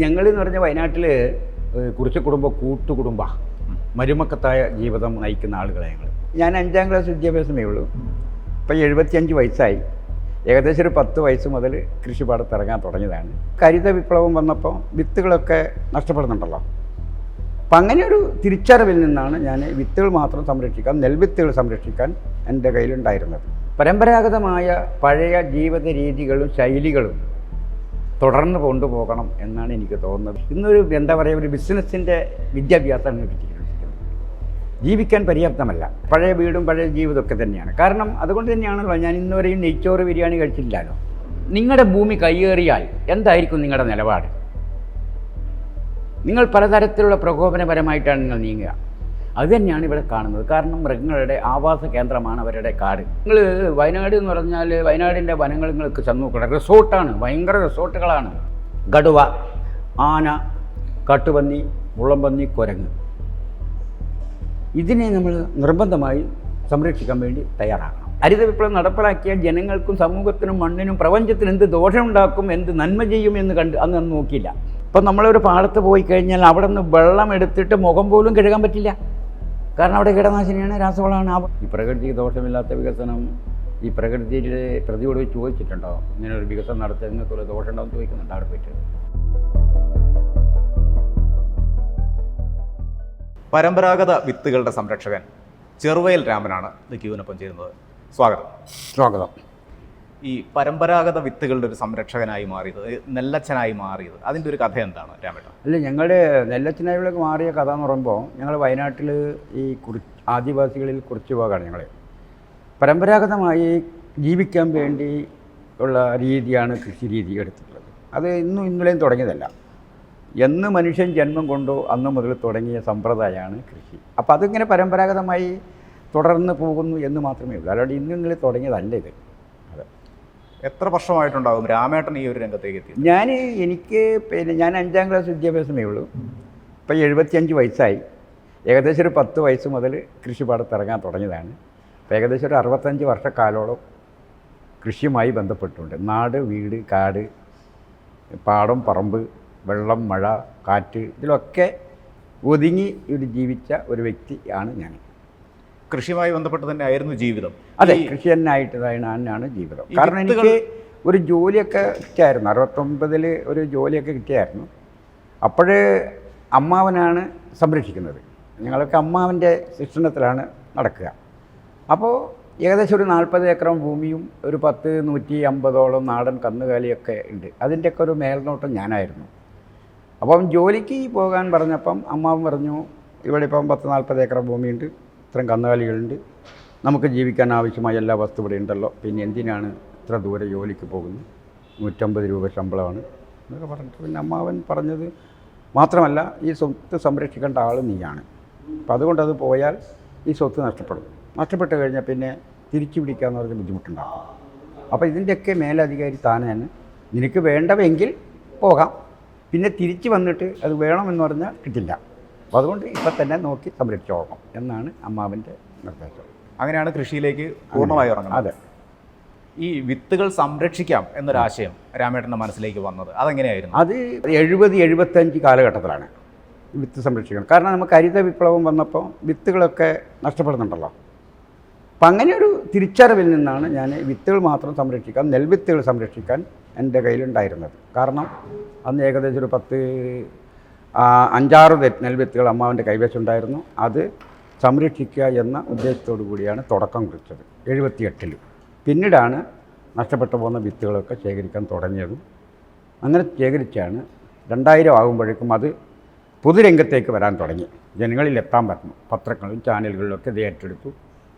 ഞങ്ങളെന്ന് പറഞ്ഞാൽ വയനാട്ടിൽ കുറിച്ച കുടുംബം കൂട്ടുകുടുംബ മരുമക്കത്തായ ജീവിതം നയിക്കുന്ന ആളുകളെ ഞാൻ 5ാം ക്ലാസ് വിദ്യാഭ്യാസമേ ഉള്ളൂ. ഇപ്പം 75 വയസ്സായി. ഏകദേശം ഒരു 10 വയസ്സ് മുതൽ കൃഷിപ്പാടത്ത് ഇറങ്ങാൻ തുടങ്ങിയതാണ്. ഹരിത വിപ്ലവം വന്നപ്പോൾ വിത്തുകളൊക്കെ നഷ്ടപ്പെടുന്നുണ്ടല്ലോ. അപ്പം അങ്ങനെ ഒരു തിരിച്ചറിവിൽ നിന്നാണ് ഞാൻ വിത്തുകൾ മാത്രം സംരക്ഷിക്കാൻ, നെൽവിത്തുകൾ സംരക്ഷിക്കാൻ എൻ്റെ കയ്യിലുണ്ടായിരുന്നത്. പരമ്പരാഗതമായ പഴയ ജീവിത രീതികളും ശൈലികളും തുടർന്ന് കൊണ്ടുപോകണം എന്നാണ് എനിക്ക് തോന്നുന്നത്. ഇന്നൊരു എന്താ പറയുക, ഒരു ബിസിനസ്സിൻ്റെ വിദ്യാഭ്യാസമാണ് കിട്ടിയിരിക്കുന്നത്. ജീവിക്കാൻ പര്യാപ്തമല്ല. പഴയ വീടും പഴയ ജീവിതമൊക്കെ തന്നെയാണ്. കാരണം അതുകൊണ്ട് തന്നെയാണല്ലോ ഞാൻ ഇന്നുവരെയും നെയ്ച്ചോറ് ബിരിയാണി കഴിച്ചിട്ടില്ലല്ലോ. നിങ്ങളുടെ ഭൂമി കയ്യേറിയാൽ എന്തായിരിക്കും നിങ്ങളുടെ നിലപാട്? നിങ്ങൾ പലതരത്തിലുള്ള പ്രകോപനപരമായിട്ടാണ് നിങ്ങൾ നീങ്ങുക. അതുതന്നെയാണ് ഇവിടെ കാണുന്നത്. കാരണം മൃഗങ്ങളുടെ ആവാസ കേന്ദ്രമാണ് അവരുടെ കാട്. നിങ്ങൾ വയനാട് എന്ന് പറഞ്ഞാൽ വയനാടിൻ്റെ വനങ്ങൾ നിങ്ങൾക്ക് ചെന്ന് നോക്കണം. റിസോർട്ടാണ്, ഭയങ്കര റിസോർട്ടുകളാണ്. കടുവ, ആന, കാട്ടുപന്നി, മുള്ളംപന്നി, കുരങ്ങ്, ഇതിനെ നമ്മൾ നിർബന്ധമായി സംരക്ഷിക്കാൻ വേണ്ടി തയ്യാറാകണം. ഹരിത വിപ്ലവം നടപ്പിലാക്കിയ ജനങ്ങൾക്കും സമൂഹത്തിനും മണ്ണിനും പ്രപഞ്ചത്തിനും എന്ത് ദോഷമുണ്ടാക്കും, എന്ത് നന്മ ചെയ്യും എന്ന് അന്ന് നോക്കിയില്ല. ഇപ്പം നമ്മളൊരു പാടത്ത് പോയി കഴിഞ്ഞാൽ അവിടെ നിന്ന് വെള്ളം എടുത്തിട്ട് മുഖം പോലും കഴുകാൻ പറ്റില്ല. കാരണം അവിടെ കീടനാശിനിയാണ്, രാസവളമാണ്. ഈ പ്രകൃതിക്ക് ദോഷമില്ലാത്ത വികസനം ഈ പ്രകൃതിയുടെ പ്രതിയോട് ചോദിച്ചിട്ടുണ്ടോ? ഇങ്ങനെ ഒരു വികസനം നടത്തി നിങ്ങൾക്കൊരു ദോഷം ഉണ്ടോ എന്ന് ചോദിക്കുന്നുണ്ട് അവിടെ പോയിട്ട്. പരമ്പരാഗത വിത്തുകളുടെ സംരക്ഷകൻ ചെറുവയൽ രാമനാണ് ക്യൂവിനൊപ്പം ചേരുന്നത്. സ്വാഗതം. സ്വാഗതം. ഈ പരമ്പരാഗത വിത്തുകളുടെ ഒരു സംരക്ഷകനായി മാറിയത്, നെല്ലച്ചനായി മാറിയത്, അതിൻ്റെ ഒരു കഥ എന്താണ് രാമേട്ട? അല്ല, ഞങ്ങളുടെ നെല്ലച്ചനായിലേക്ക് മാറിയ കഥ എന്ന് പറയുമ്പോൾ ഞങ്ങൾ വയനാട്ടിൽ ഈ ആദിവാസികളിൽ കുറിച്ച് പോകാണ്. ഞങ്ങൾ പരമ്പരാഗതമായി ജീവിക്കാൻ വേണ്ടി ഉള്ള രീതിയാണ് കൃഷി രീതി എടുത്തിട്ടുള്ളത്. അത് ഇന്നലെയും തുടങ്ങിയതല്ല. എന്ന് മനുഷ്യൻ ജന്മം കൊണ്ടോ അന്ന് മുതൽ തുടങ്ങിയ സമ്പ്രദായമാണ് കൃഷി. അപ്പോൾ അതിങ്ങനെ പരമ്പരാഗതമായി തുടർന്ന് പോകുന്നു എന്ന് മാത്രമേ ഉള്ളൂ. അല്ലാണ്ട് ഇന്നലെ തുടങ്ങിയതല്ല ഇത്. അതെ. എത്ര വർഷമായിട്ടുണ്ടാകും രാമേട്ടൻ ഈ ഒരു രംഗത്തേക്ക് എത്തി? ഞാൻ 5ാം ക്ലാസ് വിദ്യാഭ്യാസമേ ഉള്ളൂ. ഇപ്പം 75 വയസ്സായി. ഏകദേശം ഒരു 10 വയസ്സ് മുതൽ കൃഷിപ്പാടത്ത് ഇറങ്ങാൻ തുടങ്ങിയതാണ്. അപ്പോൾ ഏകദേശം ഒരു 65 വർഷക്കാലോളം കൃഷിയുമായി ബന്ധപ്പെട്ടുണ്ട്. നാട്, വീട്, കാട്, പാടം, പറമ്പ്, വെള്ളം, മഴ, കാറ്റ്, ഇതിലൊക്കെ ഒതുങ്ങി ഇവിടെ ജീവിച്ച ഒരു വ്യക്തിയാണ് ഞാൻ. കൃഷിയുമായി ബന്ധപ്പെട്ട് തന്നെ ആയിരുന്നു ജീവിതം? അതെ, കൃഷി തന്നെയായിട്ട് തന്നെയാണ് ജീവിതം. കാരണം എനിക്ക് ഒരു ജോലിയൊക്കെ കിട്ടിയായിരുന്നു. 69-ൽ ഒരു ജോലിയൊക്കെ കിട്ടിയായിരുന്നു. അപ്പോഴേ അമ്മാവനാണ് സംരക്ഷിക്കുന്നത്. ഞങ്ങളൊക്കെ അമ്മാവൻ്റെ ശിക്ഷണത്തിലാണ് നടക്കുക. അപ്പോൾ ഏകദേശം ഒരു 40 ഏക്കർ ഭൂമിയും ഒരു 150 നാടൻ കന്നുകാലിയൊക്കെ ഉണ്ട്. അതിൻ്റെയൊക്കെ ഒരു മേൽനോട്ടം ഞാനായിരുന്നു. അപ്പം ജോലിക്ക് പോകാൻ പറഞ്ഞപ്പം അമ്മാവൻ പറഞ്ഞു, ഇവിടെ ഇപ്പം 40 ഏക്കർ ഭൂമിയുണ്ട്, ഇത്രയും കന്നുകാലികളുണ്ട്, നമുക്ക് ജീവിക്കാൻ ആവശ്യമായ എല്ലാ വസ്തു ഇവിടെ ഉണ്ടല്ലോ, പിന്നെ എന്തിനാണ് ഇത്ര ദൂരെ ജോലിക്ക് പോകുന്നത്, 150 രൂപ ശമ്പളമാണ് എന്നൊക്കെ പറഞ്ഞിട്ട്. പിന്നെ അമ്മാവൻ പറഞ്ഞത് മാത്രമല്ല, ഈ സ്വത്ത് സംരക്ഷിക്കേണ്ട ആൾ നീയാണ്. അപ്പം അതുകൊണ്ട് അത് പോയാൽ ഈ സ്വത്ത് നഷ്ടപ്പെട്ട് കഴിഞ്ഞാൽ പിന്നെ തിരിച്ചു പിടിക്കാമെന്ന് പറഞ്ഞ ബുദ്ധിമുട്ടുണ്ടാകും. അപ്പോൾ ഇതിൻ്റെയൊക്കെ മേലധികാരി താനാണ്. നിനക്ക് വേണ്ടവെങ്കിൽ പോകാം, പിന്നെ തിരിച്ച് വന്നിട്ട് അത് വേണമെന്ന് പറഞ്ഞാൽ കിട്ടില്ല. അപ്പോൾ അതുകൊണ്ട് ഇപ്പം തന്നെ നോക്കി സംരക്ഷിച്ചോളണം എന്നാണ് അമ്മാവൻ്റെ നിർദ്ദേശം. അങ്ങനെയാണ് കൃഷിയിലേക്ക് പൂർണ്ണമായി ഇറങ്ങുന്നത്. അതെ. ഈ വിത്തുകൾ സംരക്ഷിക്കാം എന്നൊരാശയം രാമേട്ടൻ്റെ മനസ്സിലേക്ക് വന്നത് അതെങ്ങനെയായിരുന്നു? അത് 70-75 കാലഘട്ടത്തിലാണ് വിത്ത് സംരക്ഷിക്കണം. കാരണം നമുക്ക് ഹരിത വിപ്ലവം വന്നപ്പോൾ വിത്തുകളൊക്കെ നഷ്ടപ്പെടുന്നുണ്ടല്ലോ. അപ്പം അങ്ങനെ ഒരു തിരിച്ചറിവിൽ നിന്നാണ് ഞാൻ വിത്തുകൾ മാത്രം സംരക്ഷിക്കാൻ, നെൽവിത്തുകൾ സംരക്ഷിക്കാൻ എൻ്റെ കയ്യിലുണ്ടായിരുന്നത്. കാരണം അന്ന് ഏകദേശം ഒരു 5-6 നെൽവിത്തുകൾ അമ്മാവൻ്റെ കൈവശമുണ്ടായിരുന്നു. അത് സംരക്ഷിക്കുക എന്ന ഉദ്ദേശത്തോടു കൂടിയാണ് തുടക്കം കുറിച്ചത് 78-ൽ. പിന്നീടാണ് നഷ്ടപ്പെട്ടു പോകുന്ന വിത്തുകളൊക്കെ ശേഖരിക്കാൻ തുടങ്ങിയതും. അങ്ങനെ ശേഖരിച്ചാണ് 2000 ആകുമ്പോഴേക്കും അത് പൊതുരംഗത്തേക്ക് വരാൻ തുടങ്ങി, ജനങ്ങളിൽ എത്താൻ പറ്റുന്നു. പത്രങ്ങളിലും ചാനലുകളിലൊക്കെ ഇത് ഏറ്റെടുത്തു.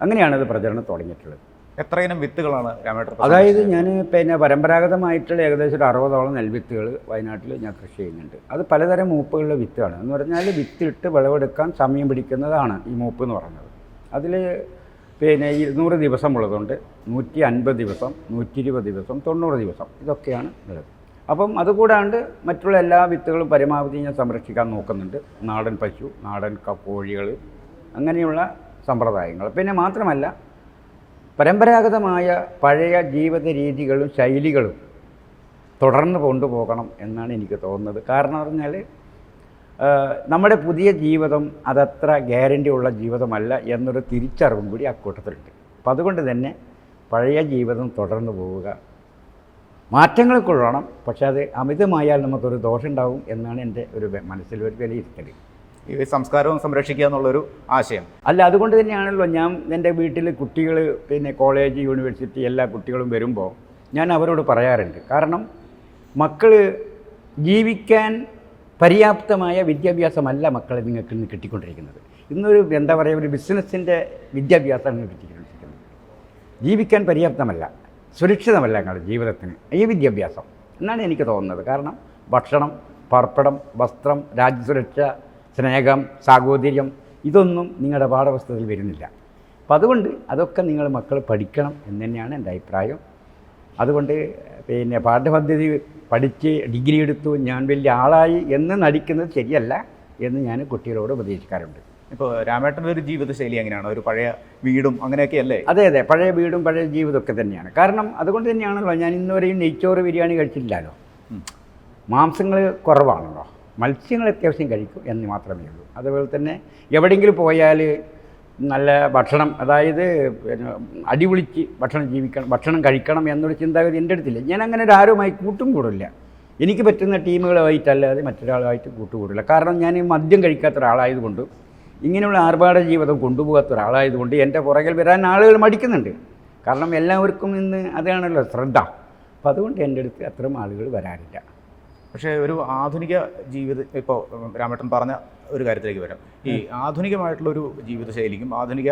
അങ്ങനെയാണ് ഇത് പ്രചരണം തുടങ്ങിയിട്ടുള്ളത്. എത്ര ഇനം വിത്തുകളാണ് രാമേട്ടൻ? അതായത് ഞാൻ പിന്നെ പരമ്പരാഗതമായിട്ടുള്ള ഏകദേശം ഒരു 60ഓളം നെൽവിത്തുകൾ വയനാട്ടിൽ ഞാൻ കൃഷി ചെയ്യുന്നുണ്ട്. അത് പലതരം മൂപ്പുകളുടെ വിത്താണ്. എന്ന് പറഞ്ഞാൽ വിത്തിട്ട് വിളവെടുക്കാൻ സമയം പിടിക്കുന്നതാണ് ഈ മൂപ്പ് എന്ന് പറയുന്നത്. അതിൽ പിന്നെ 200 ദിവസമുള്ളതുകൊണ്ട് 150 ദിവസം, 120 ദിവസം, 90 ദിവസം, ഇതൊക്കെയാണ് ഉള്ളത്. അപ്പം അതുകൂടാണ്ട് മറ്റുള്ള എല്ലാ വിത്തുകളും പരമാവധി ഞാൻ സംരക്ഷിക്കാൻ നോക്കുന്നുണ്ട്. നാടൻ പശു, നാടൻ കോഴികൾ, അങ്ങനെയുള്ള സമ്പ്രദായങ്ങൾ. പിന്നെ മാത്രമല്ല, പരമ്പരാഗതമായ പഴയ ജീവിത രീതികളും ശൈലികളും തുടർന്ന് കൊണ്ടുപോകണം എന്നാണ് എനിക്ക് തോന്നുന്നത്. കാരണം പറഞ്ഞാൽ നമ്മുടെ പുതിയ ജീവിതം അതത്ര ഗ്യാരണ്ടി ഉള്ള ജീവിതമല്ല എന്നൊരു തിരിച്ചറിവും കൂടി അക്കൂട്ടത്തിലുണ്ട്. അപ്പം അതുകൊണ്ട് തന്നെ പഴയ ജീവിതം തുടർന്ന് പോവുക, മാറ്റങ്ങൾ കൊള്ളണം, പക്ഷേ അത് അമിതമായാൽ നമുക്കൊരു ദോഷം ഉണ്ടാവും എന്നാണ് എൻ്റെ ഒരു മനസ്സിലൊരു വിലയിരുത്തൽ. ഈ സംസ്കാരവും സംരക്ഷിക്കുക എന്നുള്ളൊരു ആശയം അല്ല, അതുകൊണ്ട് തന്നെയാണല്ലോ ഞാൻ എൻ്റെ വീട്ടിൽ കുട്ടികൾ, പിന്നെ കോളേജ്, യൂണിവേഴ്സിറ്റി എല്ലാ കുട്ടികളും വരുമ്പോൾ ഞാൻ അവരോട് പറയാറുണ്ട്. കാരണം മക്കൾ ജീവിക്കാൻ പര്യാപ്തമായ വിദ്യാഭ്യാസമല്ല മക്കളെ നിങ്ങൾക്ക് ഇന്ന് കിട്ടിക്കൊണ്ടിരിക്കുന്നത്. ഇന്നൊരു എന്താ പറയുക, ഒരു ബിസിനസ്സിൻ്റെ വിദ്യാഭ്യാസമാണ് കിട്ടിക്കൊണ്ടിരിക്കുന്നത്. ജീവിക്കാൻ പര്യാപ്തമല്ല, സുരക്ഷിതമല്ല നിങ്ങളുടെ ജീവിതത്തിന് ഈ വിദ്യാഭ്യാസം എന്നാണ് എനിക്ക് തോന്നുന്നത്. കാരണം ഭക്ഷണം, പാർപ്പിടം, വസ്ത്രം, രാജ്യസുരക്ഷ, സ്നേഹം, സാഹോദര്യം ഇതൊന്നും നിങ്ങളുടെ പാഠപുസ്തകത്തിൽ വരുന്നില്ല. അപ്പം അതുകൊണ്ട് അതൊക്കെ നിങ്ങൾ മക്കൾ പഠിക്കണം എന്ന് തന്നെയാണ് എൻ്റെ അഭിപ്രായം. അതുകൊണ്ട് പിന്നെ പാഠ്യപദ്ധതി പഠിച്ച് ഡിഗ്രി എടുത്തു ഞാൻ വലിയ ആളായി എന്ന് നടിക്കുന്നത് ശരിയല്ല എന്ന് ഞാൻ കുട്ടികളോട് ഉപദേശിക്കാറുണ്ട്. ഇപ്പോൾ രാമേട്ടൻ്റെ ഒരു ജീവിതശൈലി എങ്ങനെയാണ്? ഒരു പഴയ വീടും അങ്ങനെയൊക്കെ അല്ലേ? അതെ അതെ, പഴയ വീടും പഴയ ജീവിതമൊക്കെ തന്നെയാണ്. കാരണം അതുകൊണ്ട് തന്നെയാണല്ലോ ഞാൻ ഇന്നുവരെയും നെയ്ച്ചോറ് ബിരിയാണി കഴിച്ചിട്ടില്ലല്ലോ. മാംസങ്ങൾ കുറവാണല്ലോ, മത്സ്യങ്ങൾ അത്യാവശ്യം കഴിക്കും എന്ന് മാത്രമേ ഉള്ളൂ. അതുപോലെ തന്നെ എവിടെയെങ്കിലും പോയാൽ നല്ല ഭക്ഷണം, അതായത് പിന്നെ അടിപൊളിച്ച് ഭക്ഷണം കഴിക്കണം എന്നൊരു ചിന്താഗതി എൻ്റെ അടുത്തില്ല. ഞാൻ അങ്ങനെ ഒരു ആരുമായി കൂട്ടും കൂടില്ല. എനിക്ക് പറ്റുന്ന ടീമുകളുമായിട്ടല്ലാതെ മറ്റൊരാളുമായിട്ട് കൂട്ടുകൂടില്ല. കാരണം ഞാൻ മദ്യം കഴിക്കാത്ത ഒരാളായതുകൊണ്ട്, ഇങ്ങനെയുള്ള ആർഭാട ജീവിതം കൊണ്ടുപോകാത്ത ഒരാളായതുകൊണ്ട് എൻ്റെ പുറകിൽ വരാൻ ആളുകൾ മടിക്കുന്നുണ്ട്. കാരണം എല്ലാവർക്കും ഇന്ന് അതാണല്ലോ ശ്രദ്ധ. അപ്പം അതുകൊണ്ട് എൻ്റെ അടുത്ത് അത്തരം ആളുകൾ വരാറില്ല. പക്ഷേ ഒരു ആധുനിക ജീവിതം, ഇപ്പോൾ രാമേട്ടൻ പറഞ്ഞ ഒരു കാര്യത്തിലേക്ക് വരാം. ഈ ആധുനികമായിട്ടുള്ളൊരു ജീവിതശൈലിക്കും ആധുനിക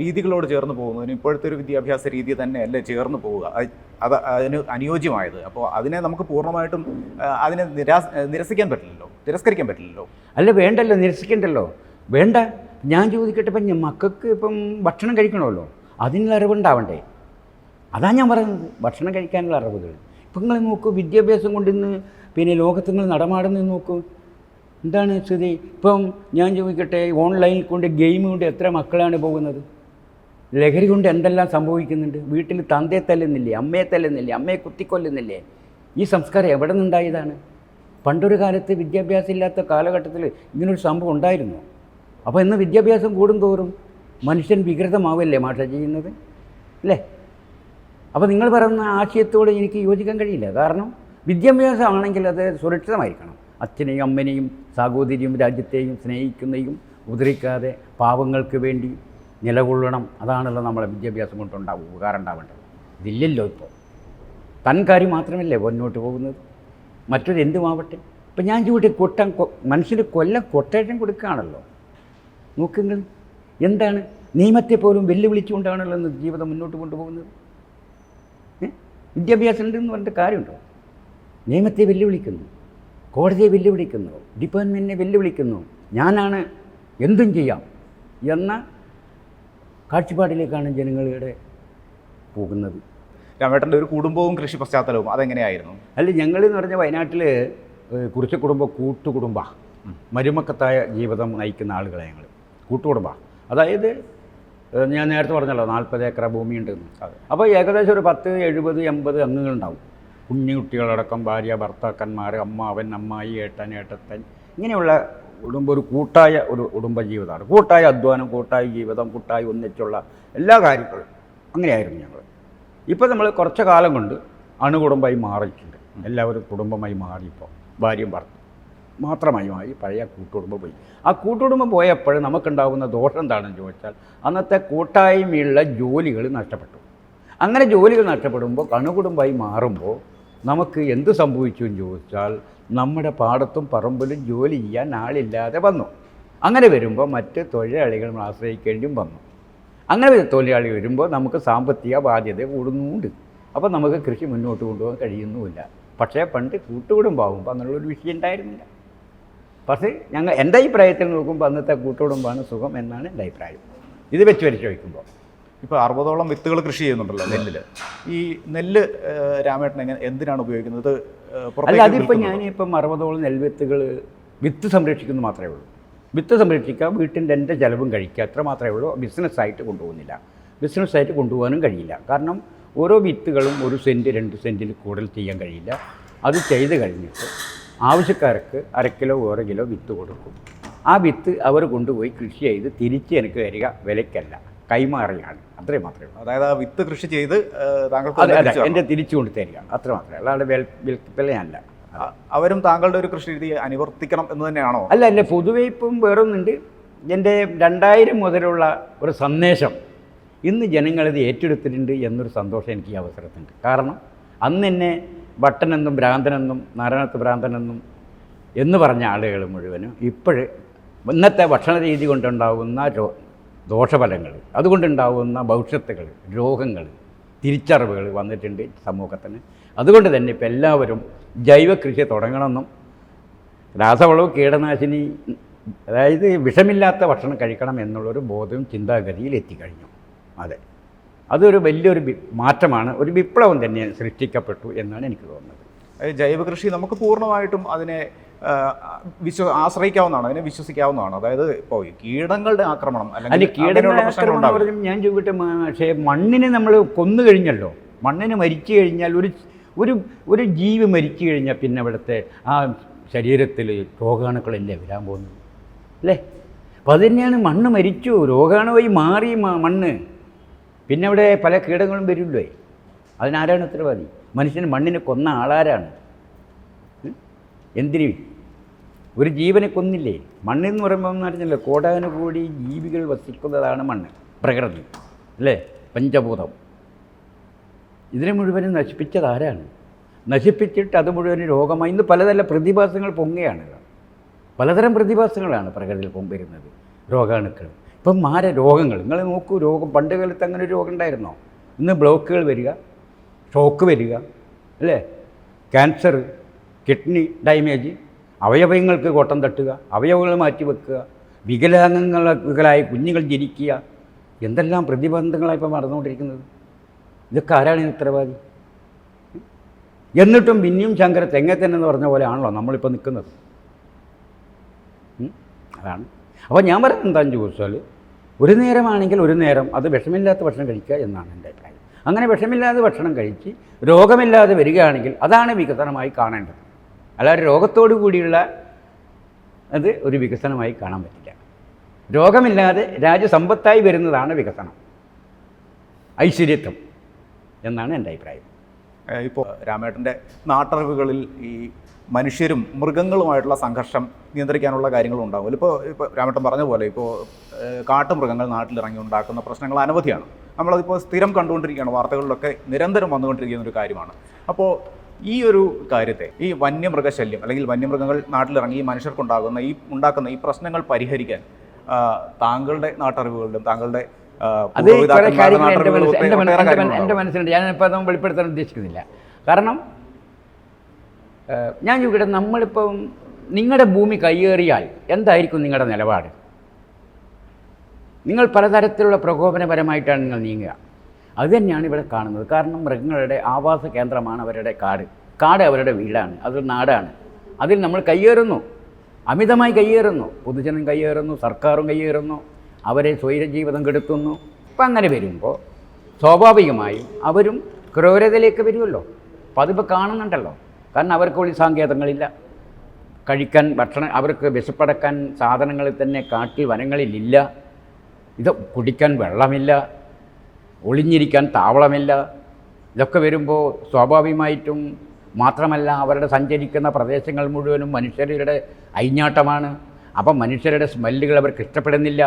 രീതികളോട് ചേർന്ന് പോകുന്നതിന് ഇപ്പോഴത്തെ ഒരു വിദ്യാഭ്യാസ രീതി തന്നെയല്ലേ ചേർന്ന് പോവുക, അത് അതിന് അനുയോജ്യമായത്. അപ്പോൾ അതിനെ നമുക്ക് പൂർണ്ണമായിട്ടും അതിനെ നിരസിക്കാൻ പറ്റില്ലല്ലോ, തിരസ്കരിക്കാൻ പറ്റില്ലല്ലോ. അല്ല, വേണ്ടല്ലോ, നിരസിക്കണ്ടല്ലോ, വേണ്ട. ഞാൻ ചോദിക്കട്ടെ, ഇപ്പം മക്കൾക്ക് ഇപ്പം ഭക്ഷണം കഴിക്കണമല്ലോ, അതിനുള്ള അറിവുണ്ടാവണ്ടേ? അതാണ് ഞാൻ പറയുന്നത്, ഭക്ഷണം കഴിക്കാനുള്ള അറിവുകൾ. ഇപ്പം നിങ്ങൾ നോക്കൂ, വിദ്യാഭ്യാസം കൊണ്ട് ഇന്ന് പിന്നെ ലോകത്ത് നിങ്ങൾ നടമാടുന്നത് നോക്കൂ, എന്താണ് സ്ഥിതി? ഇപ്പം ഞാൻ ചോദിക്കട്ടെ, ഓൺലൈനിൽ കൊണ്ട് ഗെയിം കൊണ്ട് എത്ര മക്കളാണ് പോകുന്നത്? ലഹരി കൊണ്ട് എന്തെല്ലാം സംഭവിക്കുന്നുണ്ട്? വീട്ടിൽ തന്തയെ തല്ലുന്നില്ലേ, അമ്മയെ തല്ലുന്നില്ലേ, അമ്മയെ കുത്തിക്കൊല്ലുന്നില്ലേ? ഈ സംസ്കാരം എവിടെ നിന്നുണ്ടായതാണ്? പണ്ടൊരു കാലത്ത് വിദ്യാഭ്യാസം ഇല്ലാത്ത കാലഘട്ടത്തിൽ ഇങ്ങനൊരു സംഭവം ഉണ്ടായിരുന്നു. അപ്പോൾ ഇന്ന് വിദ്യാഭ്യാസം കൂടുന്തോറും മനുഷ്യൻ വികൃതമാവല്ലേ മാഷ ചെയ്യുന്നത്, അല്ലേ? അപ്പോൾ നിങ്ങൾ പറയുന്ന ആശയത്തോട് എനിക്ക് യോജിക്കാൻ കഴിയില്ല. കാരണം വിദ്യാഭ്യാസമാണെങ്കിൽ അത് സുരക്ഷിതമായിരിക്കണം. അച്ഛനെയും അമ്മനെയും സാഹോദര്യവും രാജ്യത്തെയും സ്നേഹിക്കുന്നതും ഉപദ്രവിക്കാതെ പാവങ്ങൾക്ക് വേണ്ടി നിലകൊള്ളണം. അതാണല്ലോ നമ്മളെ വിദ്യാഭ്യാസം കൊണ്ടുണ്ടാവും ഉപകാരം ഉണ്ടാവേണ്ടത്. ഇതില്ലല്ലോ. ഇപ്പോൾ തൻ കാര്യം മാത്രമല്ലേ മുന്നോട്ട് പോകുന്നത്, മറ്റൊരു എന്തുമാവട്ടെ. ഇപ്പം ഞാൻ ചൂണ്ടി മനുഷ്യന് കൊട്ടേഷൻ കൊടുക്കുകയാണല്ലോ. നോക്കുക, എന്താണ് നിയമത്തെ പോലും വെല്ലുവിളിച്ചുകൊണ്ടാണല്ലോ ഇന്ന് ജീവിതം മുന്നോട്ട് കൊണ്ടുപോകുന്നത്. വിദ്യാഭ്യാസം ഉണ്ടെന്ന് പറഞ്ഞിട്ട് കാര്യമുണ്ടോ? നിയമത്തെ വെല്ലുവിളിക്കുന്നു, കോടതിയെ വെല്ലുവിളിക്കുന്നു, ഡിപ്പാർട്ട്മെൻറ്റിനെ വെല്ലുവിളിക്കുന്നു. ഞാനാണ് എന്തും ചെയ്യാം എന്ന കാഴ്ചപ്പാടിലേക്കാണ് ജനങ്ങളുടെ പോകുന്നത്. രാമേട്ടൻ്റെ ഒരു കുടുംബവും കൃഷി പശ്ചാത്തലവും അതെങ്ങനെയായിരുന്നു? അല്ല, ഞങ്ങളെന്ന് പറഞ്ഞാൽ വയനാട്ടിൽ കുറിച്ച കുടുംബം കൂട്ടുകുടുംബ, മരുമക്കത്തായ ജീവിതം നയിക്കുന്ന ആളുകളെ ഞങ്ങൾ കൂട്ടുകുടുംബ. അതായത് ഞാൻ നേരത്തെ പറഞ്ഞല്ലോ 40 ഏക്കർ ഭൂമിയുണ്ടെന്ന്. അപ്പോൾ ഏകദേശം ഒരു 10, 70, 80 അംഗങ്ങളുണ്ടാവും. കുഞ്ഞുകുട്ടികളടക്കം ഭാര്യ, ഭർത്താക്കന്മാർ, അമ്മാവൻ, അമ്മായി, ഏട്ടൻ, ഏട്ടത്തൻ, ഇങ്ങനെയുള്ള കുടുംബം ഒരു കൂട്ടായ ഒരു കുടുംബജീവിതമാണ്. കൂട്ടായ അധ്വാനം, കൂട്ടായ ജീവിതം, കൂട്ടായി ഒന്നിച്ചുള്ള എല്ലാ കാര്യങ്ങളും അങ്ങനെയായിരുന്നു ഞങ്ങൾ. ഇപ്പോൾ നമ്മൾ കുറച്ച് കാലം കൊണ്ട് അണുകുടുംബമായി മാറിയിട്ടുണ്ട്. എല്ലാവരും കുടുംബമായി മാറിയപ്പോൾ ഭാര്യയും ഭർത്താവും മാത്രമായി പഴയ കൂട്ടുകുടുംബം പോയി. ആ കൂട്ടുകുടുംബം പോയപ്പോൾ നമുക്കുണ്ടാകുന്ന ദോഷം എന്താണെന്ന് ചോദിച്ചാൽ, അന്നത്തെ കൂട്ടായ്മയുള്ള ജോലികൾ നഷ്ടപ്പെട്ടു. അങ്ങനെ ജോലികൾ നഷ്ടപ്പെടുമ്പോൾ അണുകുടുംബമായി മാറുമ്പോൾ നമുക്ക് എന്ത് സംഭവിച്ചു എന്ന് ചോദിച്ചാൽ, നമ്മുടെ പാടത്തും പറമ്പിലും ജോലി ചെയ്യാൻ ആളില്ലാതെ വന്നു. അങ്ങനെ വരുമ്പോൾ മറ്റ് തൊഴിലാളികൾ ആശ്രയിക്കേണ്ടിയും വന്നു. അങ്ങനെ തൊഴിലാളി വരുമ്പോൾ നമുക്ക് സാമ്പത്തിക ബാധ്യത കൂടുന്നുമുണ്ട്. അപ്പോൾ നമുക്ക് കൃഷി മുന്നോട്ട് കൊണ്ടുപോകാൻ കഴിയുന്നുമില്ല. പക്ഷേ പണ്ട് കൂട്ടുകുടുംബമാകുമ്പോൾ അങ്ങനെയുള്ളൊരു വിഷയം ഉണ്ടായിരുന്നില്ല. പക്ഷേ എൻ്റെ അഭിപ്രായത്തിൽ നോക്കുമ്പോൾ അന്നത്തെ കൂട്ടുകുടുംബമാണ് സുഖം എന്നാണ് എൻ്റെ അഭിപ്രായം. ഇത് വെച്ച് പരിശോധിക്കുമ്പോൾ ഇപ്പോൾ 60ഓളം വിത്തുകൾ കൃഷി ചെയ്യുന്നുണ്ടല്ലോ നെല്ലിൽ. ഈ നെല്ല് രാമേട്ടൻ എന്തിനാണ് ഉപയോഗിക്കുന്നത്? അല്ല, അതിപ്പോൾ ഞാനിപ്പം 60ഓളം നെൽവിത്തുകൾ വിത്ത് സംരക്ഷിക്കുന്നു മാത്രമേ ഉള്ളൂ. വിത്ത് സംരക്ഷിക്കുക, വീട്ടിൻ്റെ എൻ്റെ ചിലവും കഴിക്കുക, അത്ര മാത്രമേ ഉള്ളൂ. ബിസിനസ്സായിട്ട് കൊണ്ടുപോകുന്നില്ല. ബിസിനസ്സായിട്ട് കൊണ്ടുപോകാനും കഴിയില്ല. കാരണം ഓരോ വിത്തുകളും 1 സെൻറ്റ് 2 സെൻറ്റിൽ കൂടുതൽ ചെയ്യാൻ കഴിയില്ല. അത് ചെയ്ത് കഴിഞ്ഞിട്ട് ആവശ്യക്കാർക്ക് 1/2 കിലോ 1 കിലോ വിത്ത് കൊടുക്കും. ആ വിത്ത് അവർ കൊണ്ടുപോയി കൃഷി ചെയ്ത് തിരിച്ച് എനിക്ക് തരിക വിലയ്ക്കല്ല, കൈമാറിയാണ്. അത്രയും മാത്രമേ ഉള്ളൂ. അതായത് ആ വിത്ത് കൃഷി ചെയ്ത് താങ്കൾക്ക് അതെ, എൻ്റെ തിരിച്ചു കൊണ്ട് തരിക, അത്ര മാത്രമേ. അല്ലാതെ വിൽപ്പനയല്ല. അവരും താങ്കളുടെ ഒരു കൃഷി രീതി അനുവർത്തിക്കണം എന്ന് തന്നെയാണോ? അല്ല, പൊതുവെ ഇപ്പം വേറൊന്നുണ്ട്. എൻ്റെ 2000 മുതലുള്ള ഒരു സന്ദേശം ഇന്ന് ജനങ്ങളിത് ഏറ്റെടുത്തിട്ടുണ്ട് എന്നൊരു സന്തോഷം എനിക്ക് ഈ അവസരത്തുണ്ട്. കാരണം അന്ന് എന്നെ ഭട്ടനെന്നും ഭ്രാന്തനെന്നും നാരായണത്ത് ഭ്രാന്തനെന്നും എന്ന് പറഞ്ഞ ആളുകൾ മുഴുവനും ഇപ്പോഴ് ഇന്നത്തെ ഭക്ഷണ രീതി കൊണ്ടുണ്ടാകുന്ന ദോഷഫലങ്ങൾ, അതുകൊണ്ടുണ്ടാകുന്ന ഭവിഷ്യത്തുകൾ, രോഗങ്ങൾ, തിരിച്ചറിവുകൾ വന്നിട്ടുണ്ട് സമൂഹത്തിന്. അതുകൊണ്ട് തന്നെ ഇപ്പം എല്ലാവരും ജൈവ കൃഷി തുടങ്ങണമെന്നും രാസവളവും കീടനാശിനി, അതായത് വിഷമില്ലാത്ത ഭക്ഷണം കഴിക്കണം എന്നുള്ളൊരു ബോധവും ചിന്താഗതിയിൽ എത്തിക്കഴിഞ്ഞു. അതെ, അതൊരു വലിയൊരു മാറ്റമാണ്, ഒരു വിപ്ലവം തന്നെ സൃഷ്ടിക്കപ്പെട്ടു എന്നാണ് എനിക്ക് തോന്നുന്നത്. ജൈവ കൃഷി നമുക്ക് പൂർണ്ണമായിട്ടും അതിനെ ആശ്രയിക്കാവുന്നതാണ്, അതിനെ വിശ്വസിക്കാവുന്നതാണ്. അതായത് ഇപ്പോൾ കീടങ്ങളുടെ ആക്രമണം അല്ലെങ്കിൽ കീടങ്ങളുടെ ഞാൻ ചോദിക്കട്ടെ, പക്ഷേ മണ്ണിനെ നമ്മൾ കൊന്നു കഴിഞ്ഞല്ലോ. മണ്ണിന് മരിച്ചു കഴിഞ്ഞാൽ ഒരു ജീവി മരിച്ചു കഴിഞ്ഞാൽ പിന്നെ അവിടുത്തെ ആ ശരീരത്തിൽ രോഗാണുക്കളല്ലേ വരാൻ പോകുന്നത് അല്ലേ? അപ്പോൾ അത് തന്നെയാണ്, മണ്ണ് മരിച്ചു, രോഗാണുവായി മാറി മണ്ണ്, പിന്നെ അവിടെ പല കീടങ്ങളും വരില്ലേ. അതിനാരാണ് ഉത്തരവാദി? മനുഷ്യൻ മണ്ണിനെ കൊന്ന ആളാരാണ്? എന്തിന്? ഒരു ജീവനെ കൊന്നില്ലേ? മണ്ണെന്ന് പറയുമ്പോൾ എന്ന് പറഞ്ഞല്ലോ, കോടാനുകോടി ജീവികൾ വസിക്കുന്നതാണ് മണ്ണ്, പ്രകൃതി അല്ലേ, പഞ്ചഭൂതം. ഇതിനെ മുഴുവനും നശിപ്പിച്ചത് ആരാണ്? നശിപ്പിച്ചിട്ട് അത് മുഴുവനും രോഗമായി. ഇന്ന് പലതരം പ്രതിഭാസങ്ങൾ പൊങ്ങുകയാണ്. പലതരം പ്രതിഭാസങ്ങളാണ് പ്രകൃതിയിൽ വരുന്നത്, രോഗാണുക്കൾ. ഇപ്പം രോഗങ്ങൾ നിങ്ങൾ നോക്കൂ. പണ്ട് കാലത്ത് അങ്ങനെ ഒരു രോഗം ഉണ്ടായിരുന്നോ? ഇന്ന് ബ്ലോക്കുകൾ വരിക, ഷോക്ക് വരിക അല്ലേ, ക്യാൻസർ, കിഡ്നി ഡാമേജ്, അവയവങ്ങൾക്ക് കോട്ടം തട്ടുക, അവയവങ്ങൾ മാറ്റി വെക്കുക, വികലാംഗങ്ങളായി കുഞ്ഞുങ്ങൾ ജനിക്കുക, എന്തെല്ലാം പ്രതിബന്ധങ്ങളാണ് ഇപ്പം നടന്നുകൊണ്ടിരിക്കുന്നത്. ഇതൊക്കെ ആരാണ് ഉത്തരവാദി? എന്നിട്ടും പിന്നെയും ശങ്കര തെങ്ങത്തന്നെന്ന് പറഞ്ഞ പോലെ ആണല്ലോ നമ്മളിപ്പോൾ നിൽക്കുന്നത്. അതാണ്. അപ്പോൾ ഞാൻ പറയുന്നത് എന്താണെന്ന് ചോദിച്ചാൽ, ഒരു നേരമാണെങ്കിൽ ഒരു നേരം അത് വിഷമില്ലാത്ത ഭക്ഷണം കഴിക്കുക എന്നാണ് എൻ്റെ അഭിപ്രായം. അങ്ങനെ വിഷമില്ലാതെ ഭക്ഷണം കഴിച്ച് രോഗമില്ലാതെ വരികയാണെങ്കിൽ അതാണ് വികസനമായി കാണേണ്ടത്. അല്ലാതെ രോഗത്തോടു കൂടിയുള്ള അത് ഒരു വികസനമായി കാണാൻ പറ്റില്ല. രോഗമില്ലാതെ രാജ്യസമ്പത്തായി വരുന്നതാണ് വികസനം, ഐശ്വര്യത്വം എന്നാണ് എൻ്റെ അഭിപ്രായം. ഇപ്പോൾ രാമേട്ടൻ്റെ നാട്ടറിവുകളിൽ ഈ മനുഷ്യരും മൃഗങ്ങളുമായിട്ടുള്ള സംഘർഷം നിയന്ത്രിക്കാനുള്ള കാര്യങ്ങളും ഉണ്ടാകുമല്ലോ. ഇപ്പോൾ രാമേട്ടൻ പറഞ്ഞ പോലെ ഇപ്പോൾ കാട്ടുമൃഗങ്ങൾ നാട്ടിലിറങ്ങി ഉണ്ടാക്കുന്ന പ്രശ്നങ്ങൾ അനവധിയാണ്. നമ്മളതിപ്പോൾ സ്ഥിരം കണ്ടുകൊണ്ടിരിക്കുകയാണ്, വാർത്തകളിലൊക്കെ നിരന്തരം വന്നുകൊണ്ടിരിക്കുന്ന ഒരു കാര്യമാണ്. അപ്പോൾ ഈ ഒരു കാര്യത്തെ, ഈ വന്യമൃഗശല്യം അല്ലെങ്കിൽ വന്യമൃഗങ്ങൾ നാട്ടിലിറങ്ങി ഉണ്ടാക്കുന്ന ഈ പ്രശ്നങ്ങൾ പരിഹരിക്കാൻ താങ്കളുടെ നാട്ടറിവുകളിലും താങ്കളുടെ എൻ്റെ മനസ്സിലുണ്ട്. ഞാനിപ്പോൾ അതും വെളിപ്പെടുത്താൻ ഉദ്ദേശിക്കുന്നില്ല. കാരണം ഞാൻ ചോദിക്കട്ടെ, നമ്മളിപ്പം നിങ്ങളുടെ ഭൂമി കയ്യേറിയാൽ എന്തായിരിക്കും നിങ്ങളുടെ നിലപാട്? നിങ്ങൾ പലതരത്തിലുള്ള പ്രകോപനപരമായിട്ടാണ് നിങ്ങൾ നീങ്ങുക. അതുതന്നെയാണ് ഇവിടെ കാണുന്നത്. കാരണം മൃഗങ്ങളുടെ ആവാസ കേന്ദ്രമാണ് അവരുടെ കാട് അവരുടെ വീടാണ്, അതൊരു നാടാണ്. അതിൽ നമ്മൾ കയ്യേറുന്നു, അമിതമായി കയ്യേറുന്നു, പൊതുജനം കയ്യേറുന്നു, സർക്കാരും കയ്യേറുന്നു, അവരെ സ്വൈരജീവിതം കെടുത്തുന്നു. അപ്പം അങ്ങനെ വരുമ്പോൾ സ്വാഭാവികമായും അവരും ക്രൂരതയിലേക്ക് വരുമല്ലോ. അപ്പോൾ അതിപ്പോൾ കാണുന്നുണ്ടല്ലോ. കാരണം അവർക്ക് സാങ്കേതങ്ങളില്ല, കഴിക്കാൻ ഭക്ഷണം, അവർക്ക് വിശപ്പടക്കാൻ സാധനങ്ങളിൽ തന്നെ കാട്ടിൽ വനങ്ങളിലില്ല, ഇത് കുടിക്കാൻ വെള്ളമില്ല, ഒളിഞ്ഞിരിക്കാൻ താവളമില്ല. ഇതൊക്കെ വരുമ്പോൾ സ്വാഭാവികമായിട്ടും മാത്രമല്ല, അവരുടെ സഞ്ചരിക്കുന്ന പ്രദേശങ്ങൾ മുഴുവനും മനുഷ്യരുടെ അയിഞ്ഞാട്ടമാണ്. അപ്പം മനുഷ്യരുടെ സ്മെല്ലുകൾ അവർക്ക് ഇഷ്ടപ്പെടുന്നില്ല.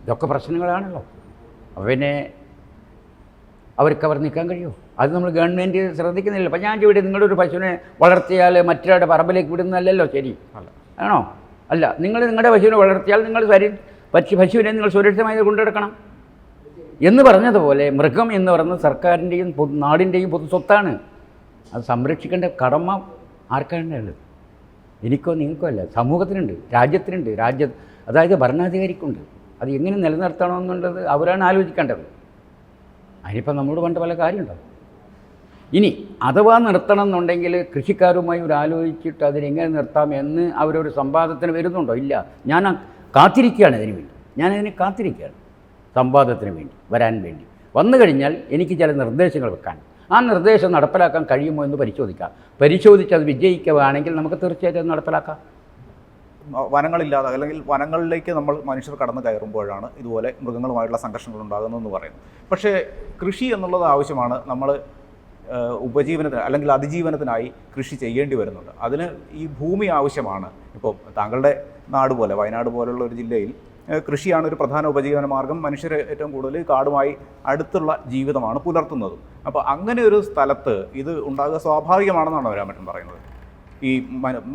ഇതൊക്കെ പ്രശ്നങ്ങളാണല്ലോ. അപ്പോൾ പിന്നെ അവർക്ക് നിൽക്കാൻ കഴിയുമോ? അത് നമ്മൾ ഗവൺമെൻറ് ശ്രദ്ധിക്കുന്നില്ല. അപ്പം ഞാൻ ചോദിച്ചു, നിങ്ങളൊരു പശുവിനെ വളർത്തിയാൽ മറ്റൊരാളുടെ പറമ്പിലേക്ക് വിടുന്നതല്ലല്ലോ ശരി, ആണോ? അല്ല, നിങ്ങളുടെ പശുവിനെ വളർത്തിയാൽ നിങ്ങൾ പശുവിനെ നിങ്ങൾ സുരക്ഷിതമായി കൊണ്ടുനടക്കണം എന്ന് പറഞ്ഞതുപോലെ മൃഗം എന്ന് പറയുന്നത് സർക്കാരിൻ്റെയും നാടിൻ്റെയും പൊതു സ്വത്താണ്. അത് സംരക്ഷിക്കേണ്ട കടമ ആർക്കാണുള്ളത്? എനിക്കോ നിങ്ങൾക്കോ അല്ല, സമൂഹത്തിനുണ്ട്, രാജ്യത്തിനുണ്ട്, അതായത് ഭരണാധികാരിക്കുണ്ട്. അത് എങ്ങനെ നിലനിർത്തണമെന്നുള്ളത് അവരാണ് ആലോചിക്കേണ്ടത്. അതിനിപ്പോൾ നമ്മളോട് പണ്ട് പല കാര്യമുണ്ടാവും. ഇനി അഥവാ നിർത്തണം എന്നുണ്ടെങ്കിൽ കൃഷിക്കാരുമായി ആലോചിച്ചിട്ട് അതിനെങ്ങനെ നിർത്താമെന്ന് അവരൊരു സംവാദത്തിന് വരുന്നുണ്ടോ? ഇല്ല. ഞാൻ കാത്തിരിക്കുകയാണ് ഇതിനു വേണ്ടി. ഞാനതിനെ കാത്തിരിക്കുകയാണ്, സംവാദത്തിന് വേണ്ടി വരാൻ വേണ്ടി. വന്നു കഴിഞ്ഞാൽ എനിക്ക് ചില നിർദ്ദേശങ്ങൾ വെക്കാൻ, ആ നിർദ്ദേശം നടപ്പിലാക്കാൻ കഴിയുമോ എന്ന് പരിശോധിക്കാം. പരിശോധിച്ച് അത് വിജയിക്കുകയാണെങ്കിൽ നമുക്ക് തീർച്ചയായിട്ടും അത് നടപ്പിലാക്കാം. വനങ്ങളില്ലാതെ അല്ലെങ്കിൽ വനങ്ങളിലേക്ക് നമ്മൾ മനുഷ്യർ കടന്നു കയറുമ്പോഴാണ് ഇതുപോലെ മൃഗങ്ങളുമായിട്ടുള്ള സംഘർഷങ്ങൾ ഉണ്ടാകുന്നതെന്ന് പറയുന്നത്. പക്ഷേ കൃഷി എന്നുള്ളത് ആവശ്യമാണ്. നമ്മൾ ഉപജീവനത്തിന് അല്ലെങ്കിൽ അതിജീവനത്തിനായി കൃഷി ചെയ്യേണ്ടി വരുന്നുണ്ട്. അതിന് ഈ ഭൂമി ആവശ്യമാണ്. ഇപ്പോൾ താങ്കളുടെ നാട് പോലെ വയനാട് പോലുള്ള ഒരു ജില്ലയിൽ കൃഷിയാണ് ഒരു പ്രധാന ഉപജീവന മാർഗം. മനുഷ്യർ ഏറ്റവും കൂടുതൽ കാടുമായി അടുത്തുള്ള ജീവിതമാണ് പുലർത്തുന്നത്. അപ്പോൾ അങ്ങനെ ഒരു സ്ഥലത്ത് ഇത് ഉണ്ടാകുക സ്വാഭാവികമാണെന്നാണോ രാമേട്ടൻ പറയുന്നത്? ഈ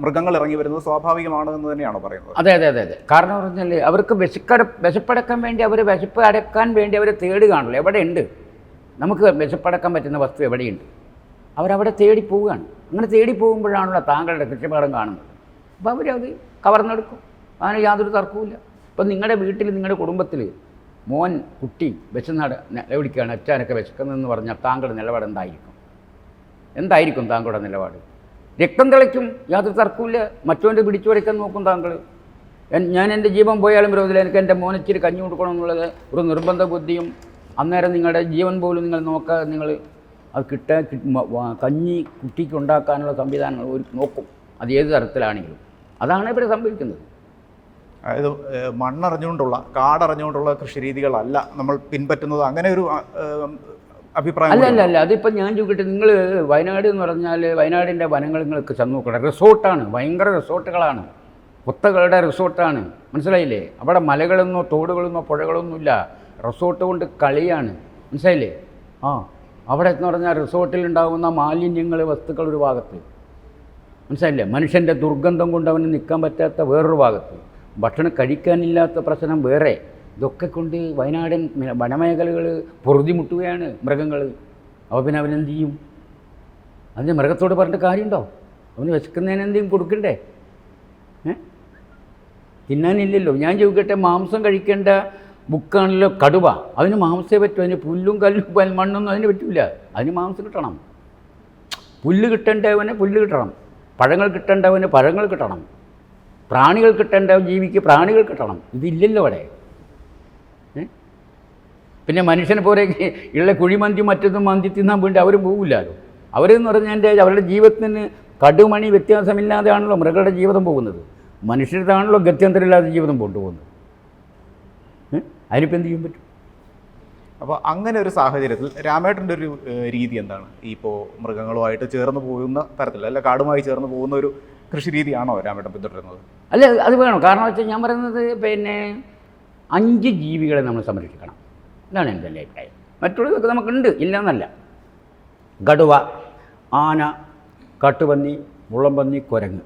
മൃഗങ്ങൾ ഇറങ്ങി വരുന്നത് സ്വാഭാവികമാണ് എന്ന് തന്നെയാണോ പറയുന്നത്? അതെ അതെ അതെ അതെ. കാരണം പറഞ്ഞാൽ അവർക്ക് വിശപ്പടക്കാൻ വേണ്ടി അവർ വിശപ്പ് അടക്കാൻ വേണ്ടി അവർ തേടുകയാണല്ലോ. എവിടെയുണ്ട് നമുക്ക് വിശപ്പടക്കാൻ പറ്റുന്ന വസ്തു എവിടെയുണ്ട്, അവരവിടെ തേടി പോവുകയാണ്. അങ്ങനെ തേടി പോകുമ്പോഴാണല്ലോ താങ്കളുടെ കൃഷിപാടം കാണുന്നത്. അപ്പോൾ അവരത് കവർന്നെടുക്കും. അതിന് യാതൊരു തർക്കവുമില്ല. ഇപ്പം നിങ്ങളുടെ വീട്ടിൽ നിങ്ങളുടെ കുടുംബത്തിൽ മോൻ കുട്ടി വിശന്നാട് നിലവിളിക്കുകയാണ്, അച്ഛനൊക്കെ വിശക്കുന്നതെന്ന് പറഞ്ഞാൽ താങ്കളുടെ നിലപാട് എന്തായിരിക്കും താങ്കളുടെ നിലപാട്? രക്തം തിളയ്ക്കും, യാതൊരു തർക്കമില്ല. മറ്റവൻ്റെ പിടിച്ചു വരയ്ക്കാൻ നോക്കും താങ്കൾ. ഞാൻ എൻ്റെ ജീവൻ പോയാലും വിരോധമില്ല, എനിക്ക് എൻ്റെ മോനിച്ചിരി കഞ്ഞി കൊടുക്കണം എന്നുള്ളത് ഒരു നിർബന്ധ ബുദ്ധിയും. അന്നേരം നിങ്ങളുടെ ജീവൻ പോലും നിങ്ങൾ നോക്കാതെ നിങ്ങൾ അത് കഞ്ഞി കുട്ടിക്ക് ഉണ്ടാക്കാനുള്ള സംവിധാനങ്ങൾ ഒരു നോക്കും. അത് ഏത് തരത്തിലാണെങ്കിലും. അതാണ് ഇവിടെ സംഭവിക്കുന്നത്. അതായത് മണ്ണറിഞ്ഞുകൊണ്ടുള്ള കാടറിഞ്ഞുകൊണ്ടുള്ള കൃഷിരീതികളല്ല നമ്മൾ പിൻപറ്റുന്നത്. അങ്ങനെ ഒരു അഭിപ്രായം അല്ല. അതിപ്പോൾ ഞാൻ ചോദിക്കട്ടെ, നിങ്ങൾ വയനാട് എന്ന് പറഞ്ഞാൽ വയനാടിൻ്റെ വനങ്ങൾ നിങ്ങൾക്ക് ചെന്ന് നോക്കണം. റിസോർട്ടാണ്, ഭയങ്കര റിസോർട്ടുകളാണ്, കുത്തകളുടെ റിസോർട്ടാണ്. മനസ്സിലായില്ലേ? അവിടെ മലകളെന്നോ തോടുകളെന്നോ പുഴകളൊന്നുമില്ല. റിസോർട്ട് കൊണ്ട് കളിയാണ്. മനസ്സിലായില്ലേ? അവിടെ എന്ന് പറഞ്ഞാൽ റിസോർട്ടിലുണ്ടാകുന്ന മാലിന്യങ്ങൾ വസ്തുക്കൾ ഒരു ഭാഗത്ത്, മനസ്സിലായില്ലേ? മനുഷ്യൻ്റെ ദുർഗന്ധം കൊണ്ട് അവന് നിൽക്കാൻ പറ്റാത്ത വേറൊരു ഭാഗത്ത്, ഭക്ഷണം കഴിക്കാനില്ലാത്ത പ്രശ്നം വേറെ. ഇതൊക്കെ കൊണ്ട് വയനാടൻ വനമേഖലകൾ പൊറുതിമുട്ടുകയാണ് മൃഗങ്ങൾ. അപ്പോൾ പിന്നെ അവനെന്ത് ചെയ്യും? അതിന് മൃഗത്തോട് പറഞ്ഞിട്ട് കാര്യമുണ്ടോ? അവന് വിശക്കുന്നതിന് എന്തെങ്കിലും കൊടുക്കണ്ടേ? തിന്നാനില്ലല്ലോ. ഞാൻ ചോദിക്കട്ടെ, മാംസം കഴിക്കേണ്ട ബുക്കാണല്ലോ കടുവ. അതിന് മാംസമേ പറ്റൂ. അതിന് പുല്ലും കല്ലും മണ്ണൊന്നും അതിന് പറ്റില്ല. അതിന് മാംസം കിട്ടണം. പുല്ല് കിട്ടേണ്ടവന് പുല്ല് കിട്ടണം, പഴങ്ങൾ കിട്ടേണ്ടവന് പഴങ്ങൾ കിട്ടണം, പ്രാണികൾ കിട്ടേണ്ട ജീവിക്ക് പ്രാണികൾ കിട്ടണം. ഇതില്ലല്ലോ അവിടെ. പിന്നെ മനുഷ്യനെ പോലെ ഉള്ള കുഴിമന്തി മറ്റൊന്നും മന്തി തിന്നാൻ വേണ്ടി അവരും പോകില്ലല്ലോ. അവരെന്ന് പറഞ്ഞാൽ അവരുടെ ജീവിതത്തിന് കടുമണി വ്യത്യാസമില്ലാതെയാണല്ലോ മൃഗങ്ങളുടെ ജീവിതം പോകുന്നത്. മനുഷ്യരുടെയാണല്ലോ ഗത്യന്തരമില്ലാതെ ജീവിതം കൊണ്ടുപോകുന്നത്. അതിനിപ്പോൾ എന്ത് ചെയ്യാൻ പറ്റും? അപ്പോൾ അങ്ങനെ ഒരു സാഹചര്യത്തിൽ രാമേട്ടൻ്റെ ഒരു രീതി എന്താണ്? ഇപ്പോൾ മൃഗങ്ങളുമായിട്ട് ചേർന്ന് പോകുന്ന തരത്തിൽ അല്ല കാടുമായി ചേർന്ന് പോകുന്ന ഒരു കൃഷി രീതിയാണോ രാമേട്ടൻ പിന്തുടരുന്നത്? അല്ല, അത് വേണം. കാരണം വെച്ചാൽ ഞാൻ പറയുന്നത് പിന്നെ 5 ജീവികളെ നമ്മൾ സംരക്ഷിക്കണം. ഇതാണ് എൻ്റെ അഭിപ്രായം. മറ്റുള്ളതൊക്കെ നമുക്കുണ്ട്, ഇല്ലയെന്നല്ല. കടുവ, ആന, കാട്ടുപന്നി, മുള്ളംപന്നി, കുരങ്ങ്,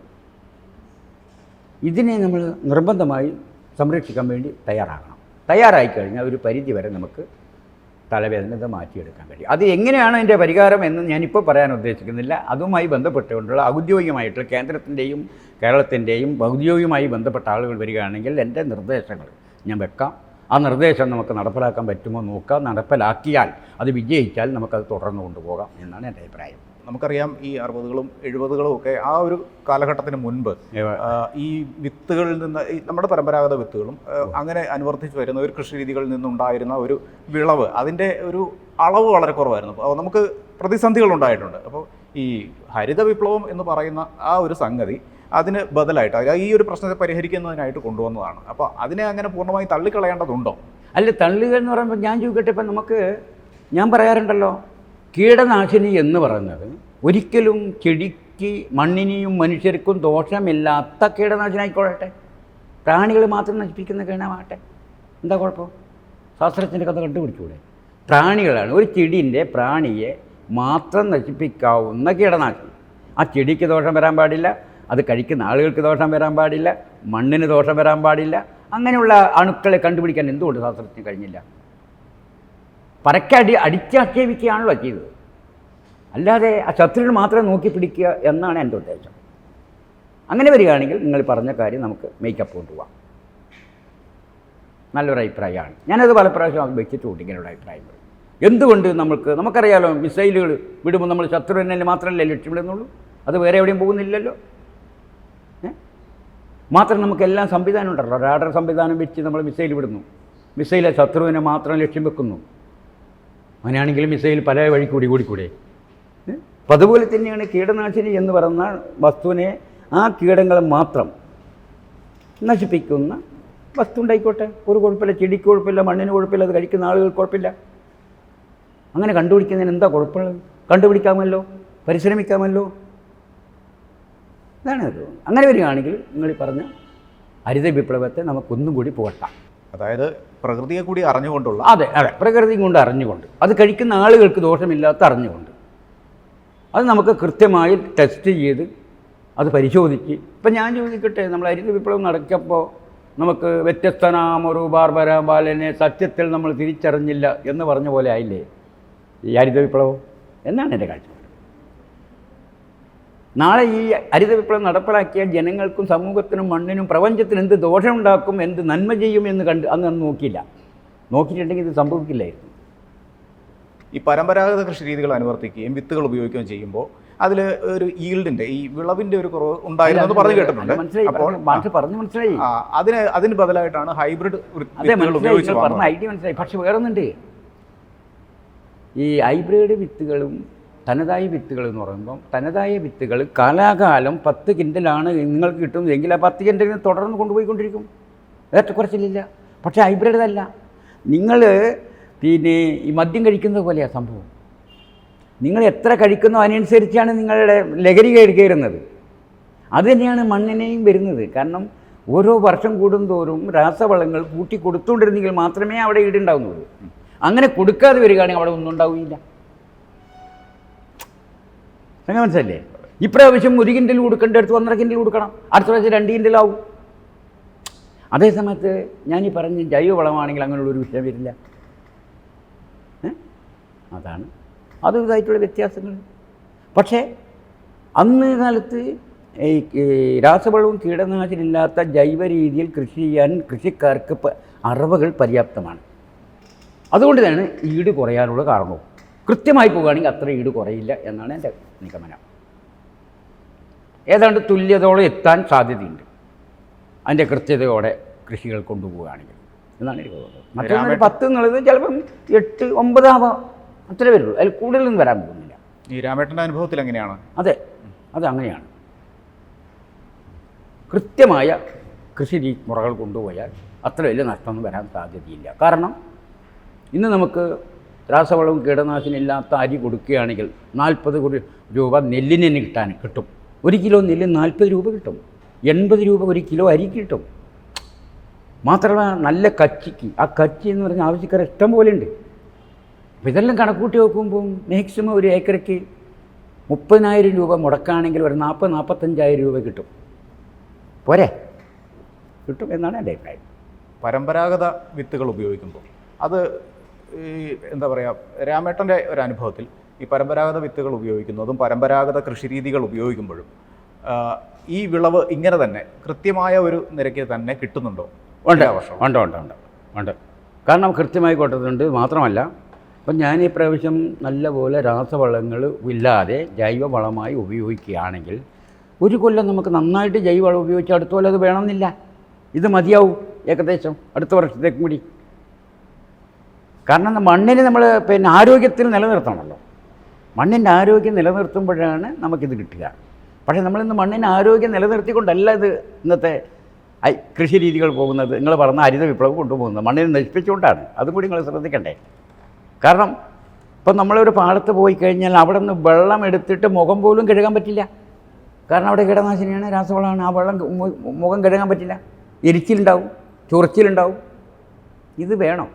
ഇതിനെ നമ്മൾ നിർബന്ധമായി സംരക്ഷിക്കാൻ വേണ്ടി തയ്യാറായി കഴിഞ്ഞാൽ ഒരു പരിധി വരെ നമുക്ക് തലവേദന മാറ്റിയെടുക്കാൻ കഴിയും. അത് എങ്ങനെയാണ് അതിൻ്റെ പരിഹാരം എന്ന് ഞാനിപ്പോൾ പറയാൻ ഉദ്ദേശിക്കുന്നില്ല. അതുമായി ബന്ധപ്പെട്ടുകൊണ്ടുള്ള ഔദ്യോഗികമായിട്ടുള്ള കേന്ദ്രത്തിൻ്റെയും കേരളത്തിൻ്റെയും ഔദ്യോഗികമായി ബന്ധപ്പെട്ട ആളുകൾ വരികയാണെങ്കിൽ എൻ്റെ നിർദ്ദേശങ്ങൾ ഞാൻ വെക്കാം. ആ നിർദ്ദേശം നമുക്ക് നടപ്പിലാക്കാൻ പറ്റുമോ നോക്കാം. നടപ്പിലാക്കിയാൽ അത് വിജയിച്ചാൽ നമുക്കത് തുടർന്ന് കൊണ്ടുപോകാം എന്നാണ് എൻ്റെ അഭിപ്രായം. നമുക്കറിയാം ഈ 60കളും 70കളും ഒക്കെ ആ ഒരു കാലഘട്ടത്തിന് മുൻപ് ഈ വിത്തുകളിൽ നിന്ന് ഈ നമ്മുടെ പരമ്പരാഗത വിത്തുകളും അങ്ങനെ അനുവർത്തിച്ച് വരുന്ന ഒരു കൃഷി രീതികളിൽ നിന്നുണ്ടായിരുന്ന ഒരു വിളവ്, അതിൻ്റെ ഒരു അളവ് വളരെ കുറവായിരുന്നു. അപ്പോൾ നമുക്ക് പ്രതിസന്ധികൾ ഉണ്ടായിട്ടുണ്ട്. അപ്പോൾ ഈ ഹരിത വിപ്ലവം എന്ന് പറയുന്ന ആ ഒരു സംഗതി അതിന് ബദലായിട്ട് ഈ ഒരു പ്രശ്നത്തെ പരിഹരിക്കുന്നതിനായിട്ട് കൊണ്ടുവന്നതാണ്. അപ്പോൾ അതിനെ അങ്ങനെ പൂർണ്ണമായി തള്ളിക്കളയേണ്ടതുണ്ടോ? അല്ല, തള്ളുക എന്ന് പറയുമ്പോൾ ഞാൻ ചോദിക്കട്ടെ, ഇപ്പം ഞാൻ പറയാറുണ്ടല്ലോ, കീടനാശിനി എന്ന് പറയുന്നത് ഒരിക്കലും ചെടിക്ക് മണ്ണിനെയും മനുഷ്യർക്കും ദോഷമില്ലാത്ത കീടനാശിനി ആയിക്കോട്ടെ. പ്രാണികൾ മാത്രം നശിപ്പിക്കുന്ന കീടമാകട്ടെ, എന്താ കുഴപ്പം? ശാസ്ത്രത്തിൻ്റെ കഥ കണ്ടുപിടിച്ചൂടെ? പ്രാണികളാണ് ഒരു ചെടീൻ്റെ പ്രാണിയെ മാത്രം നശിപ്പിക്കാവുന്ന കീടനാശിനി. ആ ചെടിക്ക് ദോഷം വരാൻ പാടില്ല, അത് കഴിക്കുന്ന ആളുകൾക്ക് ദോഷം വരാൻ പാടില്ല, മണ്ണിന് ദോഷം വരാൻ പാടില്ല. അങ്ങനെയുള്ള അണുക്കളെ കണ്ടുപിടിക്കാൻ എന്തുകൊണ്ട് ശാസ്ത്രത്തിന് കഴിഞ്ഞില്ല? അടിച്ചാക്ഷേപിക്കുകയാണല്ലോ ചെയ്തത്. അല്ലാതെ ആ ശത്രുവിന് മാത്രം നോക്കി പിടിക്കുക എന്നാണ് എൻ്റെ ഉദ്ദേശം. അങ്ങനെ വരികയാണെങ്കിൽ നിങ്ങൾ പറഞ്ഞ കാര്യം നമുക്ക് മേക്കപ്പ് കൊണ്ടുപോകാം. നല്ലൊരു അഭിപ്രായമാണ്. ഞാനത് പല പ്രാവശ്യം വെച്ചിട്ടുണ്ട് ഇങ്ങനെയുള്ള അഭിപ്രായങ്ങൾ. എന്തുകൊണ്ട് നമുക്കറിയാലോ, മിസൈലുകൾ വിടുമ്പോൾ നമ്മൾ ശത്രുവിനെ മാത്രമല്ലേ ലക്ഷ്യമിടുന്നുള്ളൂ, അത് വേറെ എവിടെയും പോകുന്നില്ലല്ലോ. മാത്രം നമുക്കെല്ലാം സംവിധാനം ഉണ്ടല്ലോ, റാഡർ സംവിധാനം വെച്ച് നമ്മൾ മിസൈൽ വിടുന്നു, മിസൈലെ ശത്രുവിനെ മാത്രം ലക്ഷ്യം വെക്കുന്നു. അങ്ങനെയാണെങ്കിൽ മിസൈൽ പല വഴി കൂടി ഓടിക്കൂടെ? അപ്പം അതുപോലെ തന്നെയാണ് കീടനാശിനി എന്ന് പറയുന്ന വസ്തുവിനെ ആ കീടങ്ങളെ മാത്രം നശിപ്പിക്കുന്ന വസ്തു ഉണ്ടായിക്കോട്ടെ, ഒരു കുഴപ്പമില്ല. ചെടിക്ക് കുഴപ്പമില്ല, മണ്ണിന് കുഴപ്പമില്ല, അത് കഴിക്കുന്ന ആളുകൾക്ക് കുഴപ്പമില്ല. അങ്ങനെ കണ്ടുപിടിക്കുന്നതിന് എന്താ കുഴപ്പമുള്ളത്? കണ്ടുപിടിക്കാമല്ലോ, പരിശ്രമിക്കാമല്ലോ. ഇതാണ് അത്. അങ്ങനെ വരികയാണെങ്കിൽ നിങ്ങൾ ഈ പറഞ്ഞ ഹരിത വിപ്ലവത്തെ നമുക്കൊന്നും കൂടി പോകട്ടാം. അതായത് പ്രകൃതിയെ കൂടി അറിഞ്ഞുകൊണ്ടുള്ള, അതെ അതെ, പ്രകൃതി കൊണ്ട് അറിഞ്ഞുകൊണ്ട്, അത് കഴിക്കുന്ന ആളുകൾക്ക് ദോഷമില്ലാത്ത അറിഞ്ഞുകൊണ്ട്, അത് നമുക്ക് കൃത്യമായി ടെസ്റ്റ് ചെയ്ത് അത് പരിശോധിച്ച്. ഇപ്പം ഞാൻ ചോദിക്കട്ടെ, നമ്മൾ ഹരിത വിപ്ലവം നടക്കപ്പോൾ നമുക്ക് വ്യത്യസ്തനാമൊരു ബാർബര ബാലനെ സത്യത്തിൽ നമ്മൾ തിരിച്ചറിഞ്ഞില്ല എന്ന് പറഞ്ഞ പോലെ ആയില്ലേ ഈ ഹരിത വിപ്ലവം എന്നാണ് എൻ്റെ കാഴ്ചപ്പാട്. നാളെ ഈ ഹരിത വിപ്ലവം നടപ്പിലാക്കിയ ജനങ്ങൾക്കും സമൂഹത്തിനും മണ്ണിനും പ്രപഞ്ചത്തിനും എന്ത് ദോഷമുണ്ടാക്കും, എന്ത് നന്മ ചെയ്യും എന്ന് അന്ന് നോക്കിയില്ല. നോക്കിയിട്ടുണ്ടെങ്കിൽ ഇത് സംഭവിക്കില്ലായിരുന്നു. ഈ പരമ്പരാഗത കൃഷി രീതികൾ അനുവർത്തിക്കുകയും വിത്തുകൾ ഉപയോഗിക്കുകയും ചെയ്യുമ്പോൾ അതിൽ ഒരു ഈൽഡിന്റെ, ഈ വിളവിന്റെ ഒരു കുറവ് ഉണ്ടായിരുന്നു പറഞ്ഞു കേട്ടിട്ടുണ്ട്. മനസ്സിലായി. അതിന് ബദലായിട്ടാണ് ഹൈബ്രിഡ് ഉപയോഗിച്ച് പറഞ്ഞ ഐഡിയ മനസ്സിലായി. പക്ഷെ വേറൊന്നുണ്ട്, ഈ ഹൈബ്രിഡ് വിത്തുകളും തനതായ വിത്തുകൾ എന്ന് പറയുമ്പം, തനതായ വിത്തുകൾ കാലാകാലം 10 കിൻഡലാണ് നിങ്ങൾക്ക് കിട്ടുന്നതെങ്കിൽ ആ 10 കിൻഡലിന് തുടർന്ന് കൊണ്ടുപോയിക്കൊണ്ടിരിക്കും, ഏറ്റക്കുറച്ചിലില്ല. പക്ഷേ ഹൈബ്രിഡ് അല്ല. നിങ്ങൾ പിന്നെ ഈ മദ്യം കഴിക്കുന്നത് പോലെയാണ് സംഭവം. നിങ്ങൾ എത്ര കഴിക്കുന്നോ അതിനനുസരിച്ചാണ് നിങ്ങളുടെ ലഹരി കയറുന്നത്. അതുതന്നെയാണ് മണ്ണിനെയും വരുന്നത്. കാരണം ഓരോ വർഷം കൂടുന്തോറും രാസവളങ്ങൾ കൂട്ടി കൊടുത്തുകൊണ്ടിരുന്നെങ്കിൽ മാത്രമേ അവിടെ ഈടുണ്ടാവുന്നുള്ളൂ. അങ്ങനെ കൊടുക്കാതെ വരികയാണെങ്കിൽ അവിടെ ഒന്നും ഉണ്ടാവുകയില്ല. അങ്ങനെ മനസ്സിലല്ലേ? ഇപ്രാവശ്യം 1 കിൻഡൽ കൊടുക്കേണ്ട അടുത്ത് 1.5 കിൻഡൽ കൊടുക്കണം, അടുത്ത പ്രാവശ്യം 2 കിൻഡലാവും. അതേസമയത്ത് ഞാനീ പറഞ്ഞ ജൈവവളമാണെങ്കിൽ അങ്ങനെയുള്ളൊരു വിഷയം വരില്ല. അതാണ് അതുമായിട്ടുള്ള വ്യത്യാസങ്ങൾ. പക്ഷേ അന്ന് കാലത്ത് ഈ രാസവളവും കീടനാശിനില്ലാത്ത ജൈവ രീതിയിൽ കൃഷി ചെയ്യാൻ കൃഷിക്കാർക്ക് അറിവുകൾ പര്യാപ്തമാണ്. അതുകൊണ്ട് തന്നെ ഈട് കുറയാനുള്ള കാരണവും കൃത്യമായി പോകുകയാണെങ്കിൽ അത്ര ഈട് കുറയില്ല എന്നാണ് എൻ്റെ നിഗമനം. ഏതാണ്ട് തുല്യതയോടെ എത്താൻ സാധ്യതയുണ്ട് അതിൻ്റെ കൃത്യതയോടെ കൃഷികൾ കൊണ്ടുപോവുകയാണെങ്കിൽ എന്നാണ് എനിക്ക് തോന്നുന്നത്. മറ്റൊരു 10 എന്നുള്ളത് ചിലപ്പം 8, 9 ആവാം, അത്രേ വരുള്ളൂ. അതിൽ കൂടുതലൊന്നും വരാൻ പോകുന്നില്ല. ഈ രാമേട്ടൻ്റെ അനുഭവത്തിൽ എങ്ങനെയാണ്? അതെ, അത് അങ്ങനെയാണ്. കൃത്യമായ കൃഷി മുറകൾ കൊണ്ടുപോയാൽ അത്ര വലിയ നഷ്ടമൊന്നും വരാൻ സാധ്യതയില്ല. കാരണം ഇന്ന് നമുക്ക് രാസവളവും കീടനാശിനി ഇല്ലാത്ത അരി കൊടുക്കുകയാണെങ്കിൽ 40 രൂപ നെല്ലിന് തന്നെ കിട്ടും. 1 കിലോ നെല്ല് 40 രൂപ കിട്ടും. 80 രൂപ 1 കിലോ അരിക്ക് കിട്ടും. മാത്രമല്ല നല്ല കച്ചിക്ക്, ആ കച്ചി എന്ന് പറഞ്ഞാൽ ആവശ്യക്കാർ ഇഷ്ടം പോലെ ഉണ്ട്. അപ്പോൾ ഇതെല്ലാം കണക്കൂട്ടി നോക്കുമ്പം മാക്സിമം ഒരു ഏക്കറയ്ക്ക് 30,000 രൂപ മുടക്കാണെങ്കിൽ ഒരു 40-45,000 രൂപ കിട്ടും. പോരെ? കിട്ടും എന്നാണ് എൻ്റെ അഭിപ്രായം. പരമ്പരാഗത വിത്തുകൾ ഉപയോഗിക്കുമ്പോൾ അത് ഈ എന്താ പറയുക, രാമേട്ടൻ്റെ ഒരു അനുഭവത്തിൽ ഈ പരമ്പരാഗത വിത്തുകൾ ഉപയോഗിക്കുന്നതും പരമ്പരാഗത കൃഷിരീതികൾ ഉപയോഗിക്കുമ്പോഴും ഈ വിളവ് ഇങ്ങനെ തന്നെ കൃത്യമായ ഒരു നിരക്കിൽ തന്നെ കിട്ടുന്നുണ്ടോ? ഉണ്ട്. കാരണം കൃത്യമായി കൊണ്ടുണ്ട്. മാത്രമല്ല അപ്പം ഞാൻ ഈ പ്രാവശ്യം നല്ലപോലെ രാസവളങ്ങൾ ഇല്ലാതെ ജൈവവളമായി ഉപയോഗിക്കുകയാണെങ്കിൽ 1 കൊല്ലം നമുക്ക് നന്നായിട്ട് ജൈവവളം ഉപയോഗിച്ച് അടുത്ത കൊല്ലം അത് വേണമെന്നില്ല. ഇത് മതിയാവും ഏകദേശം അടുത്ത വർഷത്തേക്കും കൂടി. കാരണം മണ്ണിന് നമ്മൾ ആരോഗ്യത്തിൽ നിലനിർത്തണമല്ലോ. മണ്ണിൻ്റെ ആരോഗ്യം നിലനിർത്തുമ്പോഴാണ് നമുക്കിത് കിട്ടുക. പക്ഷേ നമ്മളിന്ന് മണ്ണിൻ്റെ ആരോഗ്യം നിലനിർത്തിക്കൊണ്ടല്ല ഇത് ഇന്നത്തെ കൃഷി രീതികൾ പോകുന്നത്. നിങ്ങൾ പറഞ്ഞ ഹരിത വിപ്ലവം കൊണ്ടുപോകുന്നത് മണ്ണിനെ നശിപ്പിച്ചുകൊണ്ടാണ്. അതും കൂടി നിങ്ങൾ ശ്രദ്ധിക്കണ്ടേ. കാരണം ഇപ്പം നമ്മളൊരു പാടത്ത് പോയി കഴിഞ്ഞാൽ അവിടെ നിന്ന് വെള്ളം എടുത്തിട്ട് മുഖം പോലും കഴുകാൻ പറ്റില്ല. കാരണം അവിടെ കീടനാശിനിയാണ്, രാസവളമാണ്. ആ വെള്ളം മുഖം കഴുകാൻ പറ്റില്ല. എരിച്ചിലുണ്ടാവും, ചൊറിച്ചിലുണ്ടാവും. ഇത് വേണം.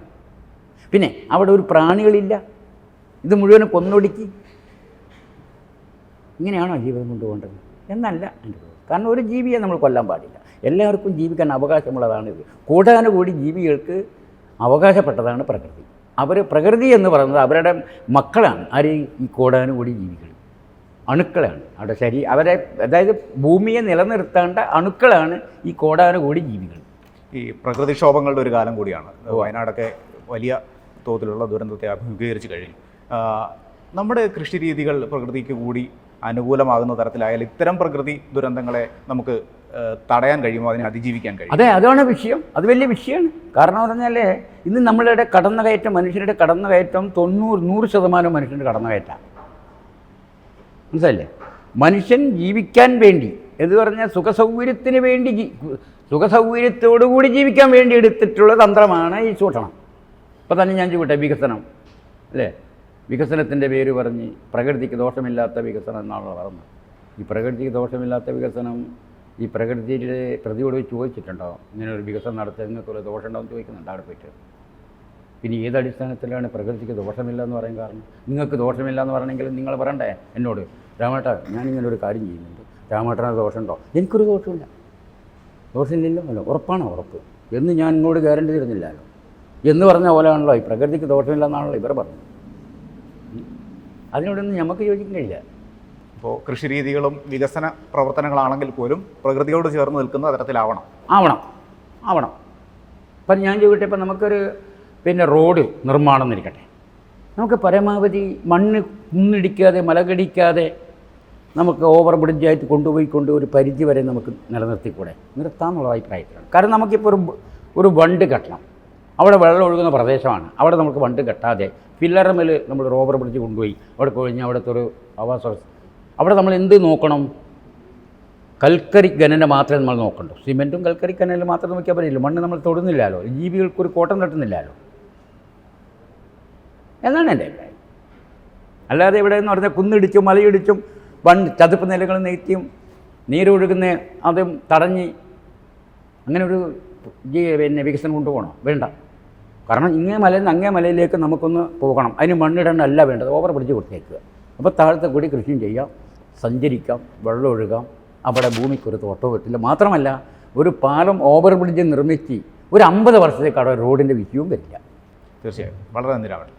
പിന്നെ അവിടെ ഒരു പ്രാണികളില്ല. ഇത് മുഴുവനും കൊന്നൊടുക്കി. ഇങ്ങനെയാണോ ജീവിതം കൊണ്ടുപോകേണ്ടത്? എന്നല്ല എൻ്റെ തോന്നുന്നത്. കാരണം ഒരു ജീവിയെ നമ്മൾ കൊല്ലാൻ പാടില്ല. എല്ലാവർക്കും ജീവിക്കാൻ അവകാശമുള്ളതാണിത്. കൂടാനുകൂടി ജീവികൾക്ക് അവകാശപ്പെട്ടതാണ് പ്രകൃതി. പ്രകൃതി എന്ന് പറയുന്നത് അവരുടെ മക്കളാണ്. ആര്? ഈ കോടാനുകൂടി ജീവികൾ, അണുക്കളാണ്. അവിടെ അതായത് ഭൂമിയെ നിലനിർത്തേണ്ട അണുക്കളാണ് ഈ കോടാനുകൂടി ജീവികൾ. ഈ പ്രകൃതിക്ഷോഭങ്ങളുടെ ഒരു കാലം കൂടിയാണ്. വയനാടൊക്കെ വലിയ തോതിലുള്ള ദുരന്തത്തെ അഭിമുഖീകരിച്ച് കഴിഞ്ഞു. നമ്മുടെ കൃഷി രീതികൾ പ്രകൃതിക്ക് കൂടി അനുകൂലമാകുന്ന തരത്തിലായാൽ ഇത്തരം പ്രകൃതി ദുരന്തങ്ങളെ നമുക്ക് തടയാൻ കഴിയുമോ, അതിനെ അതിജീവിക്കാൻ കഴിയും? അതെ, അതാണ് വിഷയം. അത് വലിയ വിഷയമാണ്. കാരണം എന്ന് പറഞ്ഞാൽ ഇന്ന് നമ്മളുടെ കടന്നുകയറ്റം, മനുഷ്യരുടെ കടന്നുകയറ്റം 100% മനുഷ്യൻ്റെ കടന്നുകയറ്റമാണ്. മനസ്സിലല്ലേ? മനുഷ്യൻ ജീവിക്കാൻ വേണ്ടി എന്ന് പറഞ്ഞാൽ സുഖസൗകര്യത്തിന് വേണ്ടി സുഖസൗകര്യത്തോടുകൂടി ജീവിക്കാൻ വേണ്ടി എടുത്തിട്ടുള്ള തന്ത്രമാണ് ഈ ചൂഷണം. ഇപ്പോൾ തന്നെ ഞാൻ ചോദിക്കട്ടെ, വികസനം അല്ലേ? വികസനത്തിൻ്റെ പേര് പറഞ്ഞ് പ്രകൃതിക്ക് ദോഷമില്ലാത്ത വികസനം എന്നാണല്ലോ പറഞ്ഞത്. ഈ പ്രകൃതിക്ക് ദോഷമില്ലാത്ത വികസനം ഈ പ്രകൃതിയുടെ പ്രതിയോട് ചോദിച്ചിട്ടുണ്ടോ? ഇങ്ങനെ ഒരു വികസനം നടത്തുക നിങ്ങൾക്കൊരു ദോഷമുണ്ടോ എന്ന് ചോദിക്കുന്നുണ്ട് അവിടെ പോയിട്ട്. പിന്നെ ഏത് അടിസ്ഥാനത്തിലാണ് പ്രകൃതിക്ക് ദോഷമില്ല എന്ന് പറയാൻ കാരണം? നിങ്ങൾക്ക് ദോഷമില്ല എന്ന് പറയണമെങ്കിൽ നിങ്ങൾ പറയണ്ടേ എന്നോട്, രാമേട്ട ഞാനിങ്ങനെ ഒരു കാര്യം ചെയ്യുന്നുണ്ട്, രാമേട്ടന് ദോഷമുണ്ടോ? എനിക്കൊരു ദോഷമില്ല. ദോഷമില്ലല്ലോ, ഉറപ്പാണോ? ഉറപ്പ് എന്ന് ഞാൻ ഇങ്ങോട്ട് ഗ്യാരണ്ടി തരുന്നില്ലല്ലോ എന്ന് പറഞ്ഞ പോലെയാണല്ലോ ഈ പ്രകൃതിക്ക് ദോഷമില്ല എന്നാണല്ലോ ഇവർ പറഞ്ഞത്. അതിനോടൊന്നും നമുക്ക് യോജിക്കാൻ കഴിയില്ല. ഇപ്പോൾ കൃഷിരീതികളും വികസന പ്രവർത്തനങ്ങളാണെങ്കിൽ പോലും പ്രകൃതിയോട് ചേർന്ന് നിൽക്കുന്ന തരത്തിലാവണം. ആവണം. അപ്പം ഞാൻ ചോദിക്കട്ടെ, ഇപ്പം നമുക്കൊരു റോഡ് നിർമ്മാണം എന്നിരിക്കട്ടെ, നമുക്ക് പരമാവധി മണ്ണ് കുന്നിടിക്കാതെ മലകടിക്കാതെ നമുക്ക് ഓവർ ബ്രിഡ്ജായിട്ട് കൊണ്ടുപോയിക്കൊണ്ട് ഒരു പരിധി വരെ നമുക്ക് നിലനിർത്തിക്കൂടെ? നിർത്താമെന്നുള്ള അഭിപ്രായത്തിലാണ്. കാരണം നമുക്കിപ്പോൾ ഒരു ബണ്ട് കെട്ടണം, അവിടെ വെള്ളം ഒഴുകുന്ന പ്രദേശമാണ്, അവിടെ നമുക്ക് ബണ്ട് കെട്ടാതെ പില്ലറമേൽ നമ്മൾ ഓവർ ബ്രിഡ്ജ് കൊണ്ടുപോയി അവിടെ കഴിഞ്ഞ് അവിടുത്തെ ഒരു ആവാസ വ്യവസ്ഥ, അവിടെ നമ്മൾ എന്ത് നോക്കണം? കൽക്കരി ഖനനം മാത്രമേ നമ്മൾ നോക്കണ്ടു. സിമെൻറ്റും കൽക്കരി ഖനനം മാത്രം നോക്കിയാൽ പറ്റില്ല. മണ്ണ് നമ്മൾ തൊടുന്നില്ലല്ലോ, ജീവികൾക്കൊരു കോട്ടം തട്ടുന്നില്ലല്ലോ എന്നാണ് എൻ്റെ അഭിപ്രായം. അല്ലാതെ ഇവിടെ എന്ന് പറഞ്ഞാൽ കുന്നിടിച്ചും മലയിടിച്ചും ചതുപ്പ് നിലകൾ നെയ്ത്തിയും നീരൊഴുകുന്ന അതും തടഞ്ഞ് അങ്ങനെ ഒരു വികസനം കൊണ്ടുപോകണം? വേണ്ട. കാരണം ഇങ്ങേ മലയിൽ നിന്ന് അങ്ങേ മലയിലേക്ക് നമുക്കൊന്ന് പോകണം, അതിന് മണ്ണിടേണ്ടല്ല വേണ്ടത്, ഓവർ ബ്രിഡ്ജ് കൊടുത്തേക്കുക. അപ്പോൾ താഴത്തെ കൂടി കൃഷിയും ചെയ്യാം, സഞ്ചരിക്കാം, വെള്ളം ഒഴുകാം, അവിടെ ഭൂമിക്കൊരു തോട്ടവും കിട്ടില്ല. മാത്രമല്ല ഒരു പാലം ഓവർ ബ്രിഡ്ജ് നിർമ്മിച്ച് ഒരു 50 വർഷത്തേക്ക് അവിടെ റോഡിൻ്റെ വിഷയവും വരില്ല. തീർച്ചയായും. വളരെ നന്ദി രാമേട്ടൻ.